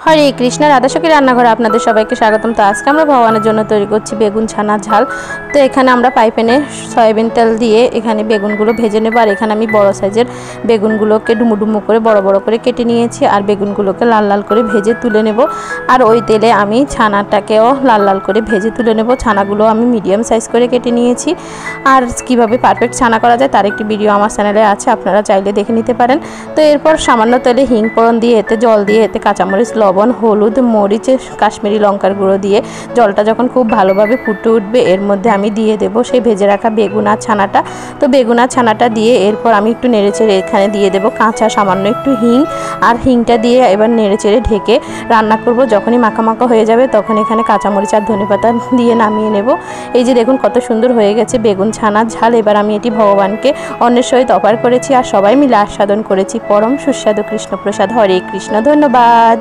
হরে কৃষ্ণ, রাধাসখী রান্নাঘরে আপনাদের সবাইকে স্বাগতম। তো আজকে আমরা ভগবানের জন্য তৈরি করছি বেগুন ছানা ঝাল। তো এখানে আমরা পাইপ্যানে সয়াবিন তেল দিয়ে এখানে বেগুনগুলো ভেজে নেব। আর এখানে আমি বড় সাইজের বেগুনগুলোকে ডুমু ডুমু করে বড় বড় করে কেটে নিয়েছি। আর বেগুনগুলোকে লাল লাল করে ভেজে তুলে নেব। আর ওই তেলে আমি ছানাটাকেও লাল লাল করে ভেজে তুলে নেব। ছানাগুলো আমি মিডিয়াম সাইজ করে কেটে নিয়েছি। আর কিভাবে পারফেক্ট ছানা করা যায় তার একটি ভিডিও আমার চ্যানেলে আছে, আপনারা চাইলে দেখে নিতে পারেন। তো এরপর সামান্য তেলে হিং ফোড়ন দিয়ে এতে জল দিয়ে এতে কাঁচামরিচ, লবণ, হলুদ, মরিচ, কাশ্মীরি লঙ্কার গুঁড়ো দিয়ে জলটা যখন খুব ভালোভাবে ফুটে উঠবে এর মধ্যে আমি দিয়ে দেব সেই ভেজে রাখা বেগুন আর ছানাটা। তো বেগুন আর ছানাটা দিয়ে এরপর আমি একটু নেড়েচেড়ে এখানে দিয়ে দেব কাঁচা সামান্য একটু হিং। আর হিংটা দিয়ে এবার নেড়েচেড়ে ঢেকে রান্না করব। যখনই মাখা মাখা হয়ে যাবে তখন এখানে কাঁচামরিচ আর ধনেপাতা দিয়ে নামিয়ে নেব। এই যে দেখুন কত সুন্দর হয়ে গেছে বেগুন ছানার ঝাল। এবার আমি এটি ভগবানকে অন্যের সহিত অফার করেছি আর সবাই মিলে আস্বাদন করেছি। পরম সুস্বাদু কৃষ্ণপ্রসাদ। হরে কৃষ্ণ। ধন্যবাদ।